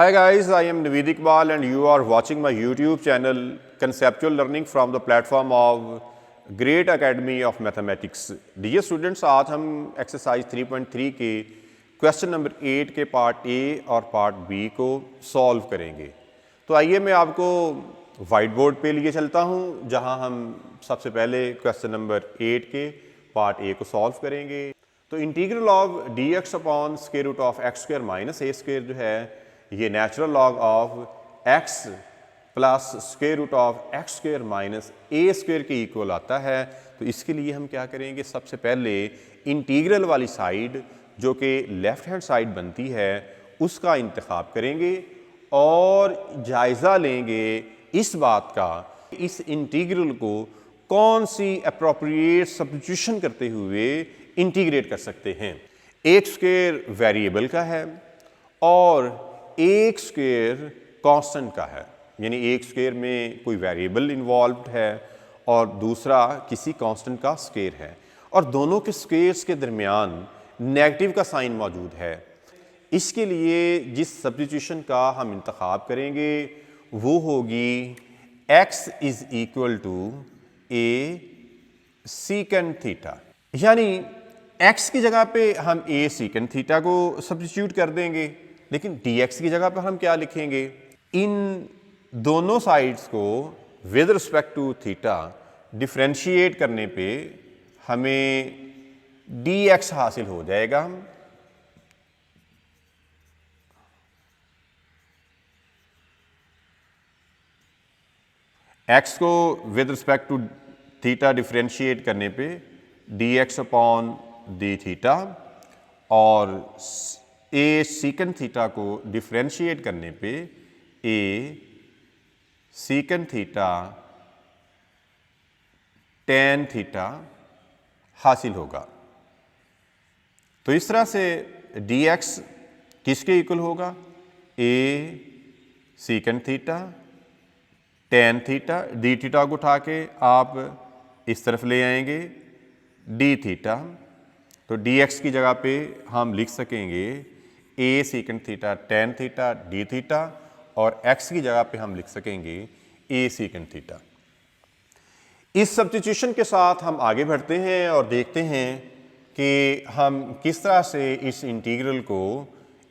Hi guys, I am Naveed Iqbal and you are watching my YouTube channel Conceptual Learning from the platform of Great Academy of Mathematics. Dear students, आज हम exercise 3.3 के question number 8 के part A और part B को solve करेंगे। तो आइए मैं आपको वाइट बोर्ड पे लिए चलता हूँ जहाँ हम सबसे पहले क्वेश्चन नंबर 8 के पार्ट ए को सॉल्व करेंगे। तो integral of D X upon square root of x square minus A square जो है ये natural log of x plus square root of x square minus A square के equal आता है। तो इसके लिए हम क्या करेंगे, सबसे पहले इंटीग्रल वाली साइड जो कि लेफ्ट हैंड साइड बनती है उसका इंतखाब करेंगे और जायज़ा लेंगे इस बात का इस इंटीग्रल को कौन सी अप्रोप्रिएट सब्स्टिट्यूशन करते हुए इंटीग्रेट कर सकते हैं। एक स्क्वायर वेरिएबल का है और एक स्क्वायर कांस्टेंट का है, यानी एक स्क्वायर में कोई वेरिएबल इन्वॉल्व्ड है और दूसरा किसी कांस्टेंट का स्क्वायर है और दोनों के स्क्वायर्स के दरमियान नेगेटिव का साइन मौजूद है। इसके लिए जिस सब्स्टिट्यूशन का हम इंतखाब करेंगे वो होगी x is equal to A secant theta, यानी x की जगह पे हम ए सीकेंड थीटा को सब्स्टिट्यूट कर देंगे, लेकिन dx की जगह पर हम क्या लिखेंगे, इन दोनों साइड्स को with respect to theta differentiate करने पे हमें dx हासिल हो जाएगा। x को with respect to theta differentiate करने पे dx अपॉन डी थीटा और ए सीकेंड थीटा को डिफरेंशिएट करने पे a secant theta tan theta हासिल होगा। तो इस तरह से dx किसके इक्वल होगा, a secant theta tan theta, d theta को उठा के आप इस तरफ ले आएंगे डी थीटा। तो dx की जगह पे हम लिख सकेंगे a secant theta tan theta d theta और x की जगह पे हम लिख सकेंगे ए सीकेंड थीटा। इस सब्स्टिट्यूशन के साथ हम आगे बढ़ते हैं और देखते हैं कि हम किस तरह से इस इंटीग्रल को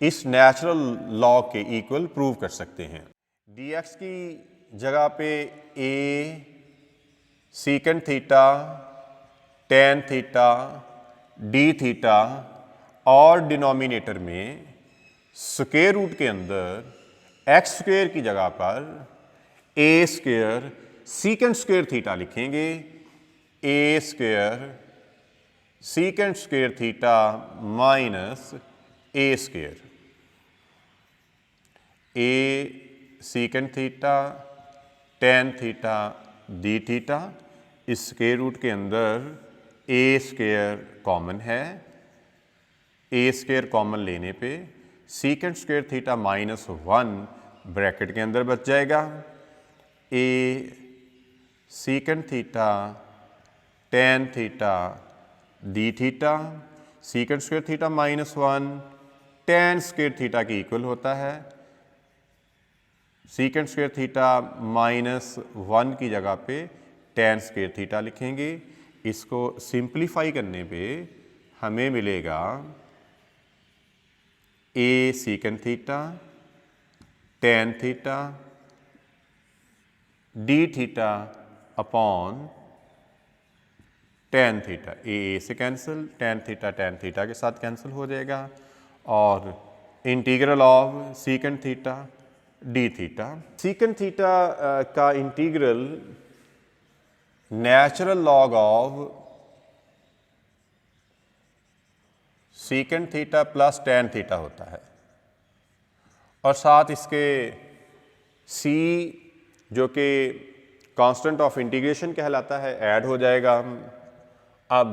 इस नेचुरल लॉ के इक्वल प्रूव कर सकते हैं। dx की जगह पे a secant theta tan theta d theta और डिनोमिनेटर में स्क्वायर रूट के अंदर एक्स स्क्वायर की जगह पर a square secant square theta लिखेंगे। A square secant square theta minus A square, a secant theta tan theta d theta, इस square root के अंदर ए स्क्वायर कॉमन है, ए स्क्वायर कॉमन लेने पे secant square theta minus one bracket के अंदर बच जाएगा। A secant theta tan theta d theta, secant square theta minus one tan square theta के इक्वल होता है। Secant square theta minus one की जगह पे टेन स्क्वायर थीटा लिखेंगे। इसको सिंप्लीफाई करने पे हमें मिलेगा a secant theta tan theta d theta upon tan theta, a से कैंसिल, टेन थीटा के साथ कैंसिल हो जाएगा और integral of secant theta d theta. Secant theta का integral natural log of secant theta plus tan theta होता है और साथ इसके c जो कि कांस्टेंट ऑफ इंटीग्रेशन कहलाता है ऐड हो जाएगा। अब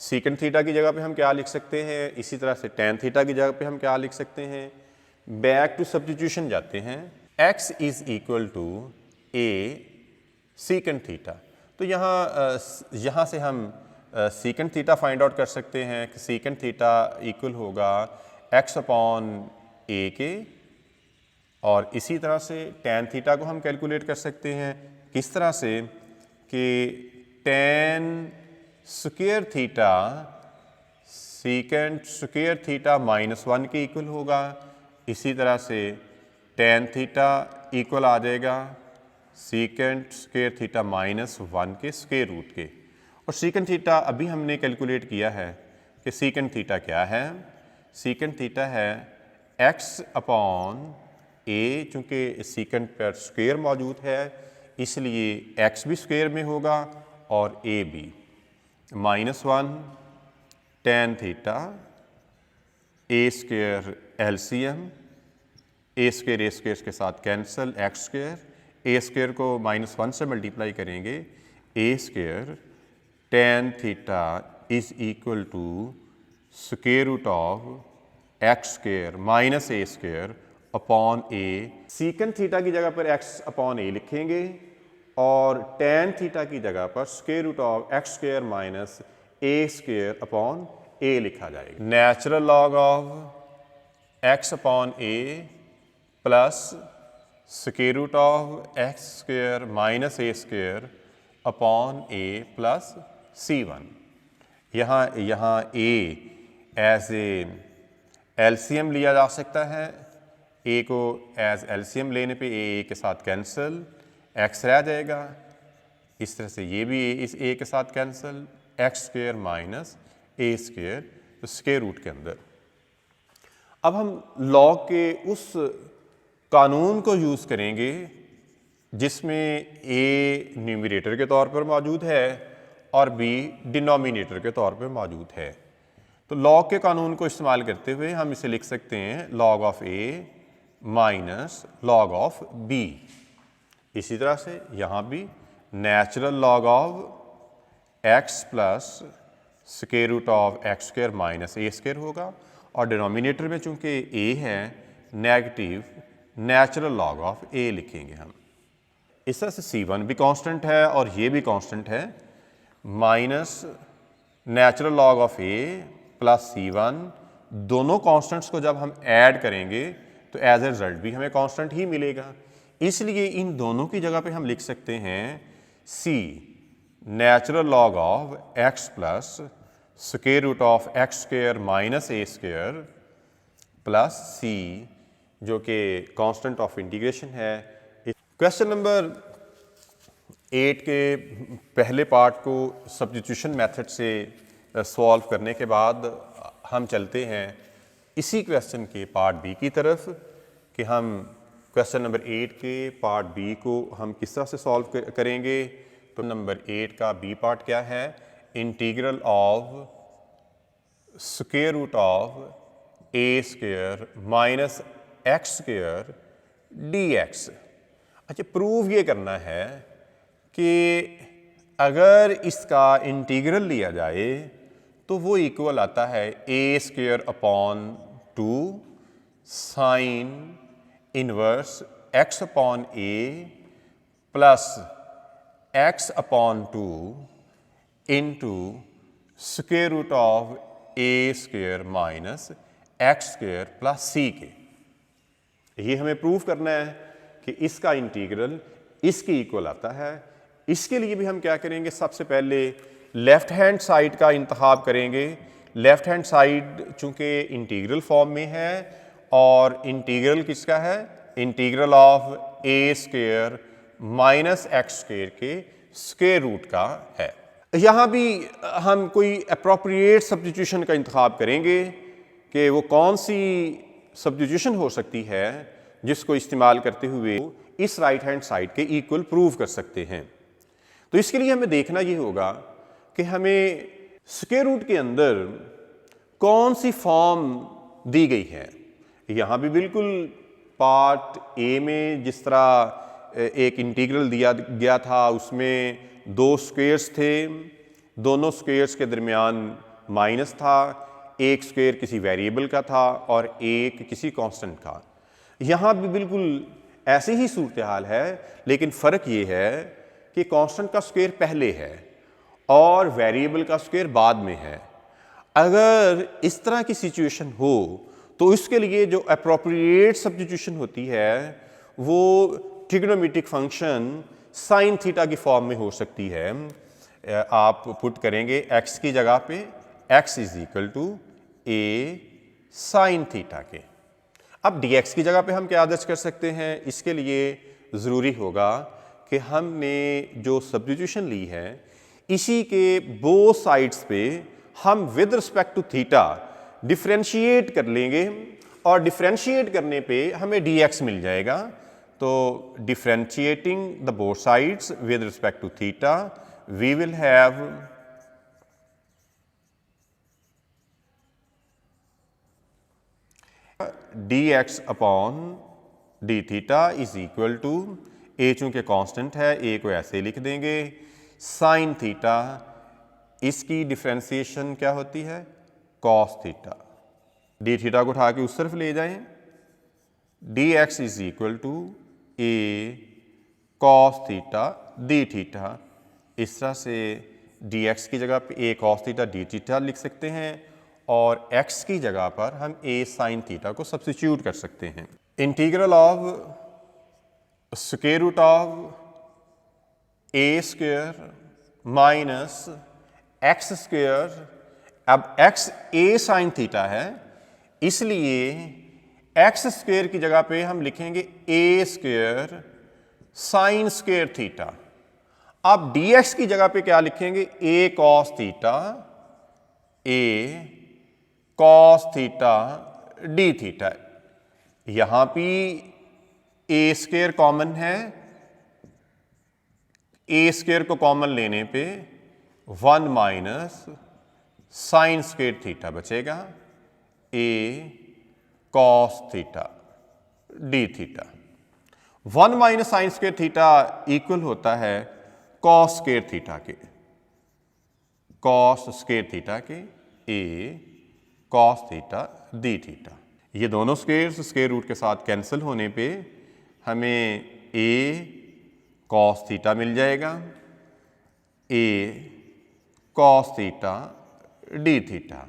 सीकेंड थीटा की जगह पे हम क्या लिख सकते हैं, इसी तरह से टेन थीटा की जगह पे हम क्या लिख सकते हैं, बैक टू सब्स्टिट्यूशन जाते हैं। x is equal to A secant theta, तो यहाँ से हम सीकेंड थीटा फाइंड आउट कर सकते हैं कि सीकेंड थीटा इक्वल होगा x अपॉन ए के और इसी तरह से tan थीटा को हम कैलकुलेट कर सकते हैं किस तरह से कि tan square theta secant square theta -1 के इक्वल होगा। इसी तरह से tan थीटा इक्वल आ जाएगा सीकेंट स्क्वायर थीटा -1 के स्क्वायर रूट के। और सीकेंट थीटा अभी हमने कैलकुलेट किया है कि सीकेंट थीटा क्या है। सीकेंट थीटा है x अपॉन a, चूँकि सीकेंट पर स्क्वायर मौजूद है इसलिए x भी स्क्वायर में होगा और a भी। -1 tan theta a square LCM, a square के साथ cancel, x square, a square को -1 से मल्टीप्लाई करेंगे, a square tan theta is equal to square root of x square minus a square upon a। Secant theta की जगह पर x upon a लिखेंगे और tan थीटा की जगह पर square root of x square minus a square upon a लिखा जाएगा। Natural log of x upon a plus square root of x square minus a square upon a plus c1। यहाँ a as A LCM लिया जा सकता है। a को as LCM लेने पे a के साथ कैंसिल, x रह जाएगा। इस तरह से ये भी इस a के साथ cancel, x square minus a square square root के अंदर। अब हम लॉग के उस कानून को यूज़ करेंगे जिसमें a न्यूमरेटर के तौर पर मौजूद है और b डिनोमिनेटर के तौर पर मौजूद है। तो लॉग के कानून को इस्तेमाल करते हुए हम इसे लिख सकते हैं log of a minus log of b। इसी तरह से यहाँ भी natural log of x plus square root of x square minus a square होगा और डिनोमिनेटर में चूंकि a है negative natural log of a लिखेंगे हम। इस तरह से c1 भी कांस्टेंट है और ये भी कांस्टेंट है। Minus natural log of a plus c1, दोनों कांस्टेंट्स को जब हम ऐड करेंगे तो एज ए रिजल्ट भी हमें कांस्टेंट ही मिलेगा। इसलिए इन दोनों की जगह पे हम लिख सकते हैं c natural log of x plus square root of x square minus a square plus c, जो कि कांस्टेंट ऑफ इंटीग्रेशन है। क्वेश्चन नंबर 8 के पहले पार्ट को सब्स्टिट्यूशन मेथड से सॉल्व करने के बाद हम चलते हैं इसी क्वेश्चन के पार्ट बी की तरफ कि हम क्वेश्चन नंबर 8 के पार्ट बी को हम किस तरह से सॉल्व करेंगे। तो नंबर 8 का बी पार्ट क्या है? Integral of square root of a square minus x square dx। अच्छा, प्रूव ये करना है कि अगर इसका इंटीग्रल लिया जाए तो वो इक्वल आता है a square upon 2 sine inverse x upon a plus x upon 2 into square root of a square minus x square plus c के। ये हमें प्रूव करना है कि इसका इंटीग्रल इसके इक्वल आता है। इसके लिए भी हम क्या करेंगे, सबसे पहले लेफ्ट हैंड साइड का इंतखाब करेंगे। लेफ्ट हैंड साइड चूंकि इंटीग्रल फॉर्म में है और इंटीग्रल किसका है? Integral of a square minus x square के स्क्वायर रूट का है। यहाँ भी हम कोई अप्रोप्रिएट सब्स्टिट्यूशन का इंतखाब करेंगे कि वो कौन सी सब्स्टिट्यूशन हो सकती है जिसको इस्तेमाल करते हुए इस राइट हैंड साइड के इक्वल प्रूव कर सकते हैं। तो इसके लिए हमें देखना ये होगा कि हमें स्क्वायर रूट के अंदर कौन सी फॉर्म दी गई है। यहाँ भी बिल्कुल पार्ट ए में जिस तरह एक इंटीग्रल दिया गया था उसमें दो स्क्वेयर्स थे, दोनों स्क्वेयर्स के दरमियान माइनस था, एक स्क्वेयर किसी वेरिएबल का था और एक किसी कांस्टेंट का। यहाँ भी बिल्कुल ऐसी ही सूरत हाल है, लेकिन फ़र्क ये है कि कांस्टेंट का स्क्वायर पहले है और वेरिएबल का स्क्वायर बाद में है। अगर इस तरह की सिचुएशन हो तो इसके लिए जो अप्रोप्रिएट सब्स्टिट्यूशन होती है वो ट्रिग्नोमेट्रिक फंक्शन साइन थीटा की फॉर्म में हो सकती है। आप पुट करेंगे x की जगह पे x is equal to a sine theta के। अब dx की जगह पे हम क्या दर्ज कर सकते हैं, इसके लिए ज़रूरी होगा कि हमने जो सब्स्टिट्यूशन ली है इसी के बोथ साइड्स पे हम with respect to theta differentiate कर लेंगे और डिफ्रेंशिएट करने पे हमें dx मिल जाएगा। तो differentiating the both sides with respect to theta we will have dx upon d theta is equal to a, चूंकि कांस्टेंट है a को ऐसे लिख देंगे साइन थीटा, इसकी डिफ्रेंसिएशन क्या होती है कॉस थीटा। डी थीटा को उठा के उस तरफ ले जाएं, dx is equal to a cos theta d theta. इस तरह से dx की जगह पे a cos theta d theta लिख सकते हैं और x की जगह पर हम a साइन थीटा को सब्स्टिट्यूट कर सकते हैं। Integral of square root of a square minus x square, अब x a साइन थीटा है इसलिए x स्क्वायर की जगह पे हम लिखेंगे a square sine square theta. अब dx की जगह पे क्या लिखेंगे a cos theta a cos theta d theta. यहां भी a स्क्वायर कॉमन है, a स्क्वायर को कॉमन लेने पे 1 माइनस साइन स्क्वायर थीटा बचेगा a cos theta d theta. 1 minus sine square theta equal होता है कॉस स्क्वायर थीटा के, कॉस स्क्वायर थीटा के a cos theta d theta. ये दोनों स्क्वायर्स स्क्वायर रूट के साथ कैंसिल होने पे हमें a कॉस थीटा मिल जाएगा, a cos theta d theta.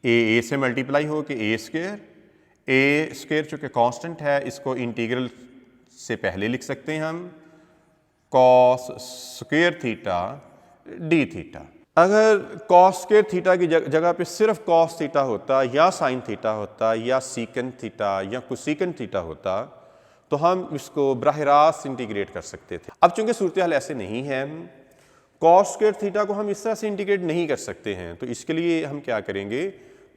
a से मल्टीप्लाई हो के a स्क्वायर चूँकि कांस्टेंट है इसको इंटीग्रल से पहले लिख सकते हैं हम cos square theta d theta. अगर कॉस स्क्वायर थीटा की जगह पे सिर्फ कॉस थीटा होता या साइन थीटा होता या सीकन थीटा या कोसेकन थीटा होता तो हम इसको बराह रास्त इंटीग्रेट कर सकते थे। अब चूंकि सूरत हाल ऐसे नहीं है, कॉस स्क्वायर थीटा को हम इस तरह से इंटीग्रेट नहीं कर सकते हैं, तो इसके लिए हम क्या करेंगे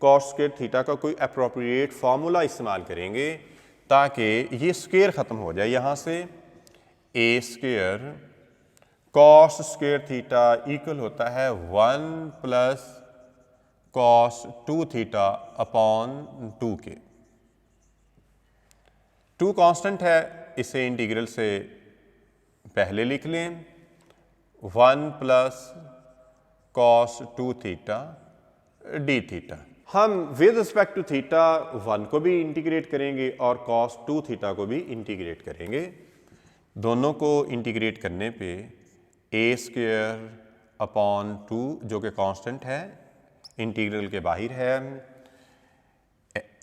कॉस स्क्वायर थीटा का कोई अप्रोप्रिएट फार्मूला इस्तेमाल करेंगे ताकि ये स्क्वायर ख़त्म हो जाए। यहाँ से a square cos square theta equal होता है 1 प्लस कॉस 2 थीटा अपॉन 2 के। 2 कांस्टेंट है, इसे इंटीग्रल से पहले लिख लें 1 plus cos 2 theta d theta. हम विद रिस्पेक्ट टू थीटा 1 को भी इंटीग्रेट करेंगे और कॉस 2 थीटा को भी इंटीग्रेट करेंगे। दोनों को इंटीग्रेट करने पे a स्क्वायर अपॉन 2 जो कि कांस्टेंट है इंटीग्रल के बाहर है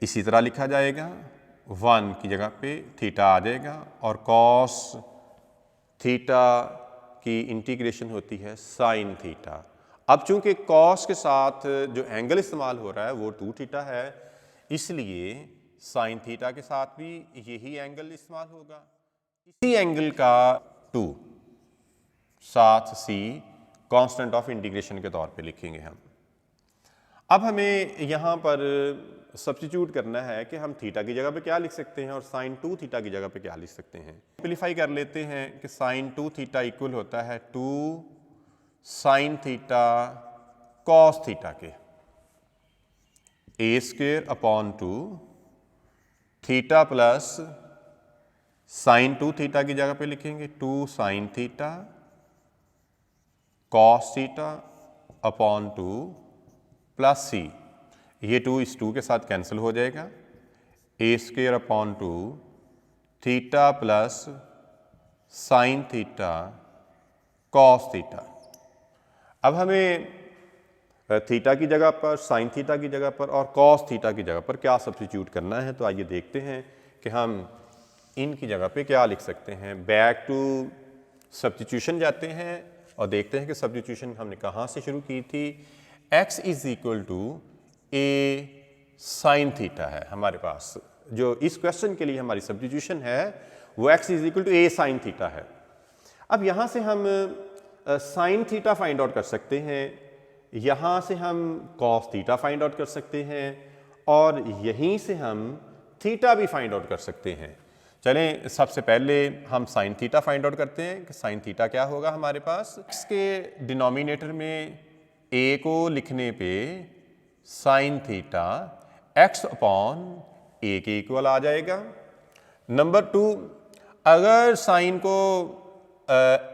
इसी तरह लिखा जाएगा, 1 की जगह पे थीटा आ जाएगा और कॉस थीटा की इंटीग्रेशन होती है साइन थीटा। अब चूंकि कॉस के साथ जो एंगल इस्तेमाल हो रहा है वो 2 थीटा है इसलिए साइन थीटा के साथ भी यही एंगल इस्तेमाल होगा। इसी एंगल का 2 साथ c कांस्टेंट ऑफ इंटीग्रेशन के तौर पे लिखेंगे हम। अब हमें यहाँ पर सब्स्टिट्यूट करना है कि हम थीटा की जगह पे क्या लिख सकते हैं और साइन 2 थीटा की जगह पे क्या लिख सकते हैं। सिंपलीफाई कर लेते हैं कि साइन 2 थीटा इक्वल होता है 2 साइन थीटा कॉस थीटा के, a square upon 2 theta plus sign 2 theta की जगह पे लिखेंगे 2 sine theta cos theta upon 2 plus c। ये 2 इस 2 के साथ कैंसिल हो जाएगा, a square upon 2 theta plus sine theta cos theta. अब हमें थीटा की जगह पर, साइन थीटा की जगह पर और कॉस थीटा की जगह पर क्या सब्स्टिट्यूट करना है। तो आइए देखते हैं कि हम इनकी जगह पे क्या लिख सकते हैं। बैक टू सब्स्टिट्यूशन जाते हैं और देखते हैं कि सब्स्टिट्यूशन हमने कहाँ से शुरू की थी। x is equal to a sine theta है हमारे पास। जो इस क्वेश्चन के लिए हमारी सब्स्टिट्यूशन है वो x is equal to a sine theta है। अब यहाँ से हम साइन थीटा फाइंड आउट कर सकते हैं, यहाँ से हम कॉस थीटा फाइंड आउट कर सकते हैं और यहीं से हम थीटा भी फाइंड आउट कर सकते हैं। चलें सबसे पहले हम साइन थीटा फाइंड आउट करते हैं कि साइन थीटा क्या होगा हमारे पास। x के डिनोमिनेटर में a को लिखने पे sine theta x upon a के इक्वल आ जाएगा। नंबर 2, अगर साइन को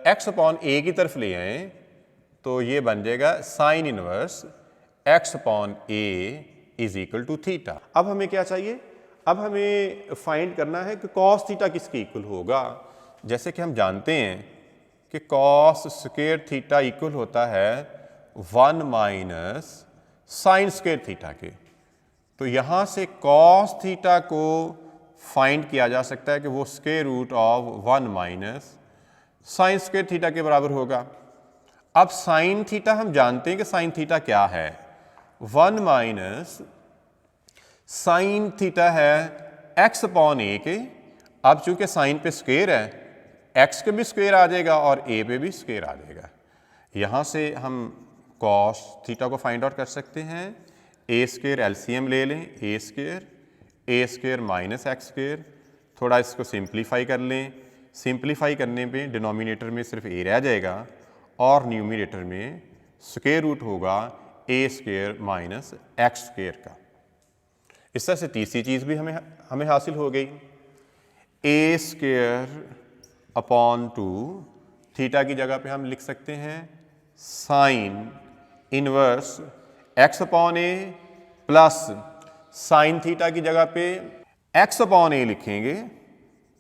x अपॉन a की तरफ ले आए तो ये बन जाएगा sine inverse x upon a is equal to theta. अब हमें क्या चाहिए, अब हमें फाइंड करना है कि कॉस थीटा किसके इक्वल होगा। जैसे कि हम जानते हैं कि कॉस स्क्वायर थीटा इक्वल होता है 1 माइनस साइन स्क्वायर थीटा के। तो यहाँ से कॉस थीटा को फाइंड किया जा सकता है कि वो square root of 1 minus sine square theta के बराबर होगा। अब साइन थीटा हम जानते हैं कि साइन थीटा क्या है, 1 माइनस साइन थीटा है x अपॉन ए के। अब चूंकि साइन पे स्क्वायर है x के भी स्क्वायर आ जाएगा और a पे भी स्क्वायर आ जाएगा। यहाँ से हम कॉस थीटा को फाइंड आउट कर सकते हैं। ए स्क्वायर एलसीएम ले लें, ए स्क्वायर माइनस एक्स स्क्वायर। थोड़ा इसको सिंप्लीफाई कर लें, सिंप्लीफाई करने पे डिनोमिनेटर में सिर्फ a रह जाएगा और न्यूमिनेटर में स्क्वायर रूट होगा ए स्क्वायर माइनस एक्स स्क्वायर का। इस तरह से तीसरी चीज़ भी हमें हासिल हो गई। ए स्क्वायर अपॉन 2 थीटा की जगह पे हम लिख सकते हैं sign inverse x upon a plus sine theta की जगह पे x अपॉन ए लिखेंगे,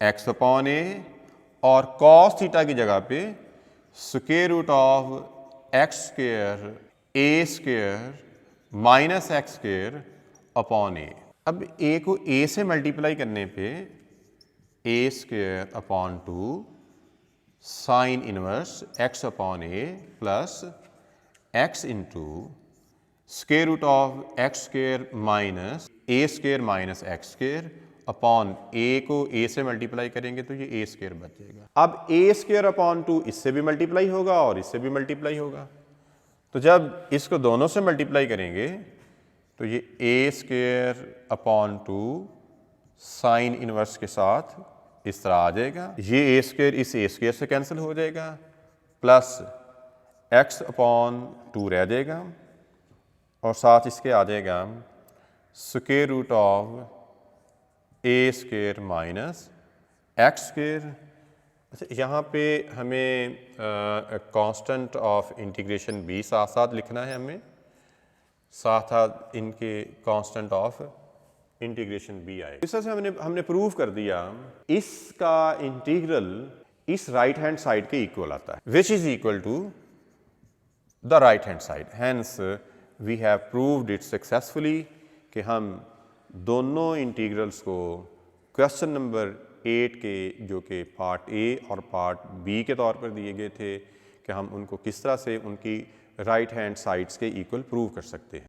x अपॉन ए, और कॉस थीटा की जगह पे square root of x square a square minus x square upon a. अब a को a से मल्टीप्लाई करने पे a square upon 2 sine inverse x upon a plus x into square root of x square minus A square minus x square upon a को a से multiply करेंगे तो ये a स्क्वायर बच जाएगा। अब a स्क्वायर अपॉन 2 इससे भी मल्टीप्लाई होगा और इससे भी मल्टीप्लाई होगा। तो जब इसको दोनों से मल्टीप्लाई करेंगे तो ये ए स्क्वायर अपॉन 2 साइन इनवर्स के साथ इस तरह आ जाएगा। ये ए स्क्वायर इस ए स्क्वायर से कैंसिल हो जाएगा, प्लस एक्स अपॉन 2 रह जाएगा और साथ इसके आ जाएगा square root of a square minus x square. अच्छा, यहाँ पे हमें कांस्टेंट ऑफ इंटीग्रेशन भी साथ साथ लिखना है, हमें साथ साथ इनके कांस्टेंट ऑफ इंटीग्रेशन भी आए। इस तरह से हमने प्रूव कर दिया इसका इंटीग्रल इस राइट हैंड साइड के इक्वल आता है, which is equal to the right hand side. Hence we have proved it successfully कि हम दोनों इंटीग्रल्स को क्वेश्चन नंबर 8 के, जो कि पार्ट ए और पार्ट बी के तौर पर दिए गए थे, कि हम उनको किस तरह से उनकी राइट हैंड साइड्स के इक्वल प्रूव कर सकते हैं।